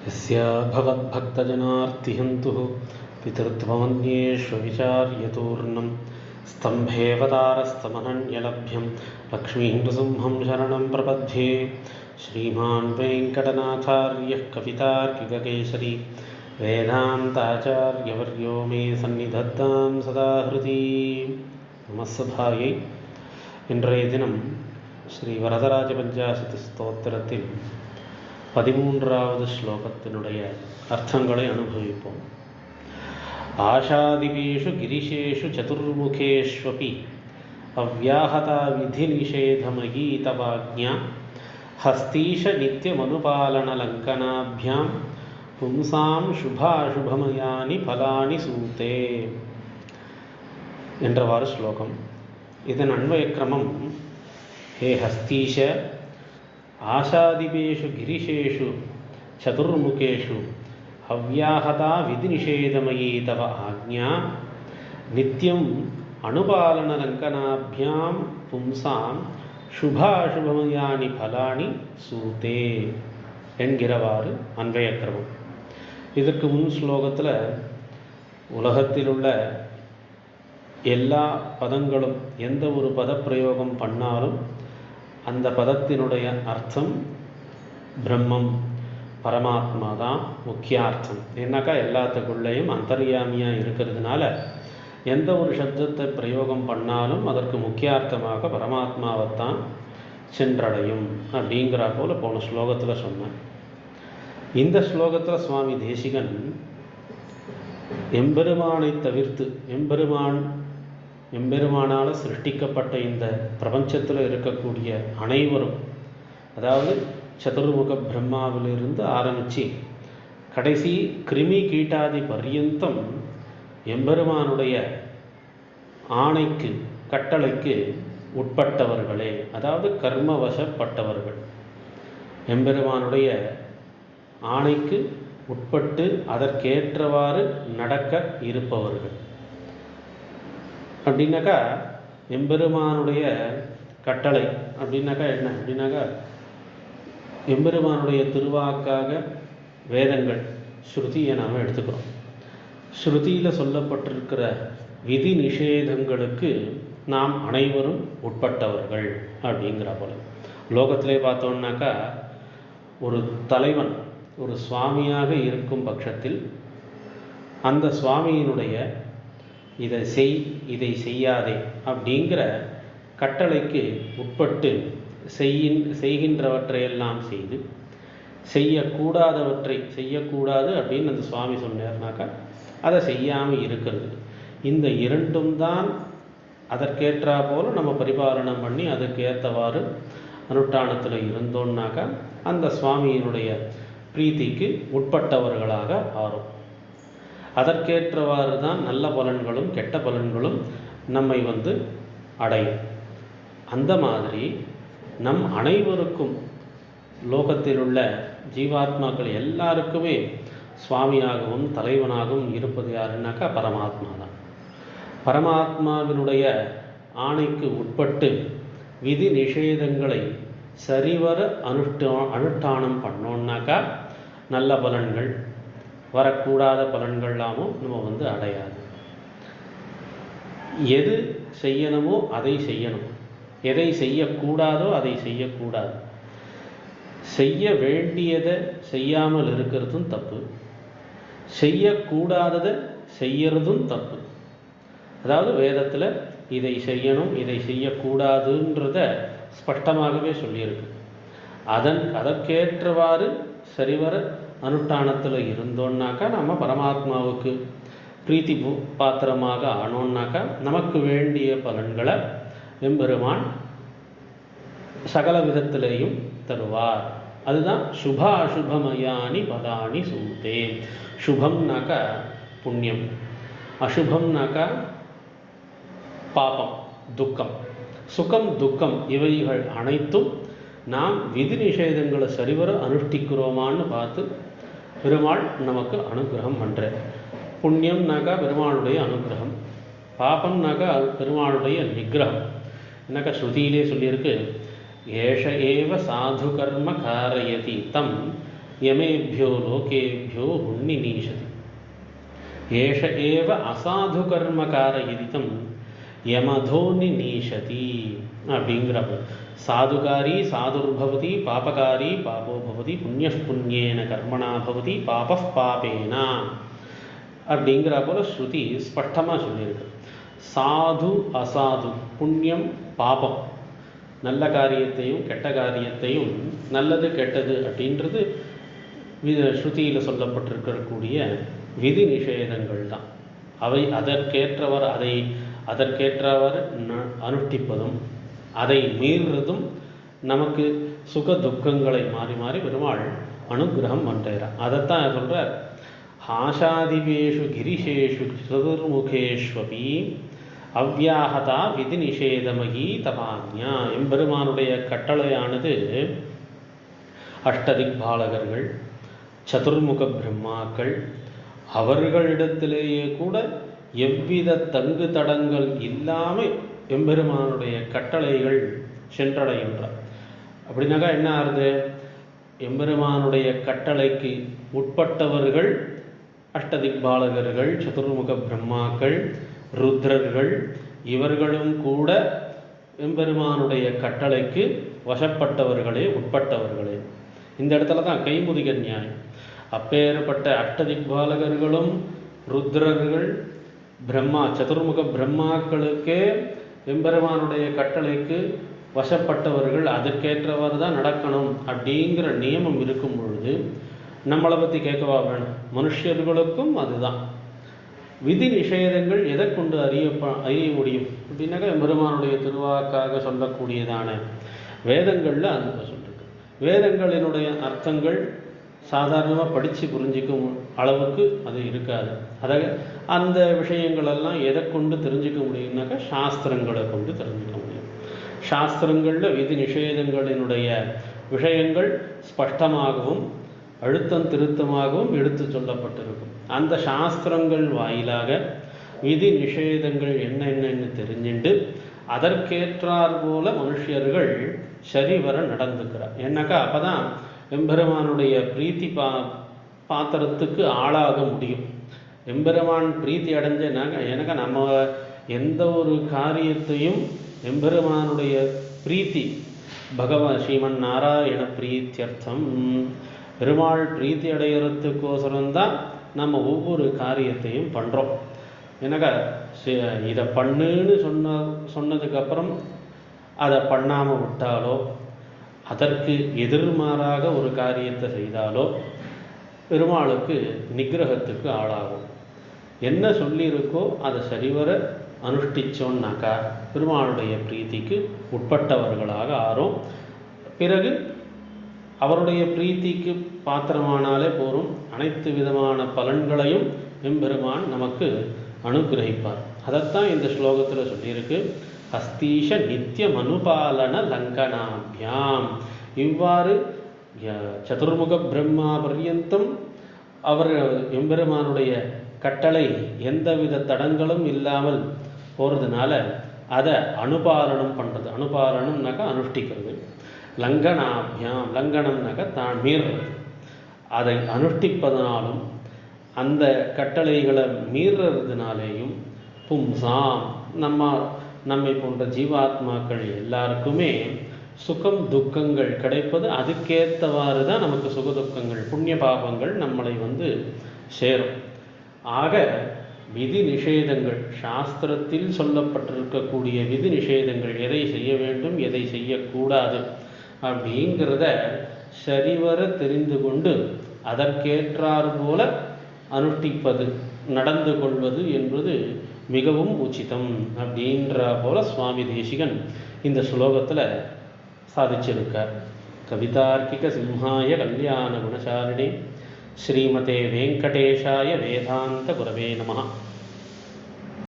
यस्या भवद्भक्तजनार्तिहन्तुः पितृत्वमन्येष्वविचार्यतूर्णं स्तम्भेऽवतारस्तमनन्यलभ्यं लक्ष्मीं नृसिंहं शरणं प्रपद्ये। श्रीमान् वेङ्कटनाथार्यः कवितार्किककेसरी वेदान्ताचार्यवर्यो मे सन्निधत्तां सदा हृदि। நமஸ்தபாயை. இன்றைய தினம் ஸ்ரீ வரதராஜ பஞ்சாசத் ஸ்தோத்திரத்தில் 13வது ஸ்லோகத்தினுடைய அர்த்தங்களை அனுபவிப்போம். ஆஷாதிபேஷு கிரிஷேஷு சதுர்முகேஷ்வபி அவ்யாஹதா விதி நிஷேதமயீ தவாக்ஞா ஹஸ்தீஷ நித்யமனுபாலனலங்கனாபியாம் பும்சாம் சுபாசுபமயானி பலானி சூதே என்றவாறு ஸ்லோகம். இதன் அன்வயக்கிரமம்: ஹே ஹஸ்தீஷ, ஆஷாதிபேஷு கிரிஷேஷு சதுர்முகேஷு அவ்யாஹதா விதி நிஷேதமயீ தவ ஆக்ஞா நித்யம் அனுபாலனலங்கனாபியாம் பும்சாம் சுபாசுபமயானி பலானி சூதே என்கிறவாறு அன்வயக்கிரமம். இதற்கு முன் ஸ்லோகத்தில் உலகத்தில் உள்ள எல்லா பதங்களும் எந்த ஒரு பதப்பிரயோகம் பண்ணாலும் அந்த பதத்தினுடைய அர்த்தம் பிரம்மம், பரமாத்மா தான் முக்கியார்த்தம். ஏன்னாக்கா எல்லாத்துக்குள்ளேயும் அந்தர்யாமியாக இருக்கிறதுனால எந்த ஒரு சப்தத்தை பிரயோகம் பண்ணாலும் அதற்கு முக்கியார்த்தமாக பரமாத்மாவைத்தான் சென்றடையும் அப்படிங்கிற போல் போன ஸ்லோகத்தில் சொன்னேன். இந்த ஸ்லோகத்தில் சுவாமி தேசிகன் எம்பெருமானை தவிர்த்து எம்பெருமானால் சிருஷ்டிக்கப்பட்ட இந்த பிரபஞ்சத்தில் இருக்கக்கூடிய அனைவரும், அதாவது சதுர்முக பிரம்மாவிலிருந்து ஆரம்பித்து கடைசி கிருமி கீட்டாதி பர்யந்தம் எம்பெருமானுடைய ஆணைக்கு கட்டளைக்கு உட்பட்டவர்களே, அதாவது கர்மவசப்பட்டவர்கள். எம்பெருமானுடைய ஆணைக்கு உட்பட்டு அதற்கேற்றவாறு நடக்க இருப்பவர்கள். அப்படின்னாக்கா எம்பெருமானுடைய கட்டளை அப்படின்னாக்கா என்ன அப்படின்னாக்கா, எம்பெருமானுடைய திருவாக்காக வேதங்கள் ஸ்ருதியை நாம் எடுத்துக்கிறோம். ஸ்ருதியில் சொல்லப்பட்டிருக்கிற விதி நிஷேதங்களுக்கு நாம் அனைவரும் உட்பட்டவர்கள் அப்படிங்கிற போல. லோகத்திலே பார்த்தோம்னாக்கா ஒரு தலைவன் ஒரு சுவாமியாக இருக்கும் பட்சத்தில் அந்த சுவாமியினுடைய இதை செய், இதை செய்யாதே அப்படிங்கிற கட்டளைக்கு உட்பட்டு செய்கின்றவற்றையெல்லாம் செய்து, செய்யக்கூடாதவற்றை செய்யக்கூடாது அப்படின்னு அந்த சுவாமி சொன்னார்னாக்கா அதை செய்யாமல் இருக்கிறது. இந்த இரண்டும் தான் அதற்கேற்றா போல் நம்ம பரிபாலனம் பண்ணி அதற்கேற்றவாறு அனுஷ்டானத்தில் இருந்தோம்னாக்கா அந்த சுவாமியினுடைய பிரீத்திக்கு உட்பட்டவர்களாக ஆறும். அதற்கேற்றவாறு தான் நல்ல பலன்களும் கெட்ட பலன்களும் நம்மை அடையும். அந்த மாதிரி நம் அனைவருக்கும் லோகத்தில் உள்ள ஜீவாத்மாக்கள் எல்லாருக்குமே சுவாமியாகவும் தலைவனாகவும் இருப்பது யாருன்னாக்கா பரமாத்மா தான். பரமாத்மாவினுடைய ஆணைக்கு உட்பட்டு விதி நிஷேதங்களை சரிவர அனுஷ்டானம் பண்ணோன்னாக்கா நல்ல பலன்கள், வரக்கூடாத பலன்கள்லாமும் நம்ம அடையாது. எது செய்யணுமோ அதை செய்யணும், எதை செய்யக்கூடாதோ அதை செய்யக்கூடாது. செய்ய வேண்டியதை செய்யாமல் இருக்கிறதும் தப்பு, செய்யக்கூடாததை செய்யறதும் தப்பு. அதாவது வேதத்தில் இதை செய்யணும் இதை செய்யக்கூடாதுன்றத ஸ்பஷ்டமாகவே சொல்லியிருக்கு. அதற்கேற்றவாறு சரிவர அனுஷ்டானத்தில் இருந்தோன்னாக்கா நம்ம பரமாத்மாவுக்கு பிரீத்தி பாத்திரமாக ஆனோன்னாக்கா நமக்கு வேண்டிய பலன்களை எம்பெருமான் சகல விதத்திலேயும் தருவார். அதுதான் சுப அசுபமயானி பலானி சூதே. சுபம்னாக்கா புண்ணியம், அசுபம்னாக்கா பாபம், துக்கம். சுகம் துக்கம் இவைகள் அனைத்தும் நாம் விதி நிஷேதங்களை சரிவர அனுஷ்டிக்கிறோமான்னு பார்த்து பெருமாள் நமக்கு அனுகிரகம் பண்ணுறார். புண்ணியம்னாக்கா பெருமாளுடைய அனுகிரகம், பாபம்னாக்கா பெருமாளுடைய நிகிரகம். என்னக்கா ஸ்ருதியிலே சொல்லியிருக்கு, ஏஷ ஏவ சாது கர்ம காரயதி தம் யமேபியோ லோகேபியோ உன்னிநீஷதி ஏஷ ஏவ அசாது கர்மகாரயிதிதம் யமதோனி நீஷதி அப்படிங்கிறப்ப சாதுகாரி சாதுர்பவதி பாபகாரி பாபோ பவதி புண்ணியேன கர்மணா பவதி பாப பாபேனா அப்படிங்கிற போல ஸ்ருதி ஸ்பஷ்டமாக சொல்லியிருக்கு. சாது அசாது, புண்ணியம் பாபம், நல்ல காரியத்தையும் கெட்ட காரியத்தையும், நல்லது கெட்டது அப்படின்றது ஸ்ருதியில் சொல்லப்பட்டிருக்கக்கூடிய விதி நிஷேதங்கள் தான். அவை அதற்கேற்றவர் அனுஷ்டிப்பதும் அதை மீறுறதும் நமக்கு சுக துக்கங்களை மாறி மாறி பெருமாள் அனுகிரகம் பண்ணுறார். அதைத்தான் சொல்கிறார். ஆஷாதிவேஷு கிரிஷேஷு சதுர்முகேஷ்வபி அவ்யாஹதா விதி நிஷேதமகி தபான்யா. எம்பெருமானுடைய கட்டளையானது அஷ்டதிக்பாலகர்கள், சதுர்முக பிரம்மாக்கள், அவர்களிடத்திலேயே கூட எவ்வித தங்கு தடங்கள் இல்லாமல் எம்பெருமானுடைய கட்டளைகள் சென்றடைகின்றார். அப்படின்னாக்கா என்ன ஆகுது? எம்பெருமானுடைய கட்டளைக்கு உட்பட்டவர்கள் அஷ்டதிக்பாலகர்கள், சதுர்முக பிரம்மாக்கள், ருத்ரர்கள், இவர்களும் கூட எம்பெருமானுடைய கட்டளைக்கு வசப்பட்டவர்களே, உட்பட்டவர்களே. இந்த இடத்துல தான் கைமுதிக நியாயம். அப்பேற்பட்ட அஷ்டதிக்பாலகர்களும் ருத்ரர்கள், பிரம்மா, சதுர்முக பிரம்மாக்களுக்கே எம்பெருமானுடைய கட்டளைக்கு வசப்பட்டவர்கள், அதற்கேற்றவாறு தான் நடக்கணும் அப்படிங்கிற நியமம் இருக்கும் பொழுது நம்மளை பற்றி கேட்கவா வேணும்? மனுஷர்களுக்கும் அதுதான். விதி நிஷேதங்கள் எதை கொண்டு அறிய முடியும் அப்படின்னாக்கா எம்பெருமானுடைய திருவாக்காக சொல்லக்கூடியதான வேதங்களில் அந்த சொல்லிருக்கு. வேதங்களினுடைய அர்த்தங்கள் சாதாரணமாக படித்து புரிஞ்சிக்கும் அளவுக்கு அது இருக்காது. அந்த விஷயங்களெல்லாம் எதை கொண்டு தெரிஞ்சுக்க முடியும்னாக்கா சாஸ்திரங்களை கொண்டு தெரிஞ்சுக்க முடியும். சாஸ்திரங்களில் விதி நிஷேதங்களினுடைய விஷயங்கள் ஸ்பஷ்டமாகவும் அழுத்தம் திருத்தமாகவும் எடுத்து சொல்லப்பட்டிருக்கும். அந்த சாஸ்திரங்கள் வாயிலாக விதி நிஷேதங்கள் என்னென்னு தெரிஞ்சுட்டு அதற்கேற்றார் போல மனுஷர்கள் சரிவர நடந்துக்கிறார். ஏன்னாக்கா அப்போ தான் எம்பெருமானுடைய பிரீத்தி பாத்திரத்துக்கு ஆளாக முடியும். எம்பெருமான் பிரீத்தி அடைஞ்சனாக்க எனக்கு நம்ம எந்த ஒரு காரியத்தையும் எம்பெருமானுடைய பிரீத்தி, பகவான் ஸ்ரீமன் நாராயண பிரீத்தியர்த்தம், பெருமாள் பிரீத்தி அடைகிறதுக்கோசரம்தான் நம்ம ஒவ்வொரு காரியத்தையும் பண்ணுறோம். ஏன்னாக்கா இதை பண்ணுன்னு சொன்னதுக்கப்புறம் அதை பண்ணாமல் விட்டாலோ, அதற்கு எதிர்மாறாக ஒரு காரியத்தை செய்தாலோ பெருமாளுக்கு நிகிரகத்துக்கு ஆளாகும். என்ன சொல்லியிருக்கோ அதை சரிவர அனுஷ்டிச்சோன்னாக்கா பெருமாளுடைய பிரீத்திக்கு உட்பட்டவர்களாக ஆறும். பிறகு அவருடைய பிரீத்திக்கு பாத்திரமானாலே போரும், அனைத்து விதமான பலன்களையும் எம்பெருமான் நமக்கு அனுகிரகிப்பார். அதைத்தான் இந்த ஸ்லோகத்தில் சொல்லியிருக்கு. ஹஸ்தீஷ நித்தியம் அனுபாலன லங்கனாபியாம். இவ்வாறு சதுர்முக பிரம்மா பர்யந்தம் அவர் எம்பெருமானுடைய கட்டளை எந்தவித தடங்களும் இல்லாமல் போகிறதுனால அதை அனுபாலனம் பண்ணுறது. அனுபாலனம்னாக்கா அனுஷ்டிக்கிறது. லங்கனாபியாம், லங்கனம்னாக்கா தான் மீறுறது. அதை அனுஷ்டிப்பதனாலும் அந்த கட்டளைகளை மீறுறதுனாலேயும் பும்சாம் நம்மை போன்ற ஜீவாத்மாக்கள் எல்லாருக்குமே சுகம் துக்கங்கள் கிடைப்பது. அதுக்கேற்றவாறு தான் நமக்கு சுக துக்கங்கள், புண்ணிய பாபங்கள் நம்மளை சேரும். ஆக விதி நிஷேதங்கள், சாஸ்திரத்தில் சொல்லப்பட்டிருக்கக்கூடிய விதி நிஷேதங்கள், எதை செய்ய வேண்டும் எதை செய்யக்கூடாது அப்படிங்கிறத சரிவர தெரிந்து கொண்டு அதற்கேற்றாறு போல அனுஷ்டிப்பது, நடந்து கொள்வது என்பது மிகவும் உச்சிதம் அப்படின்ற போல சுவாமி தேசிகன் இந்த ஸ்லோகத்தில் சாதிச்சிருக்கார். கவிதார்க்கிக சிம்ஹாய கல்யாண குணசாலினே ஸ்ரீமதே வெங்கடேஷாய வேதாந்த குரவே நமஹ.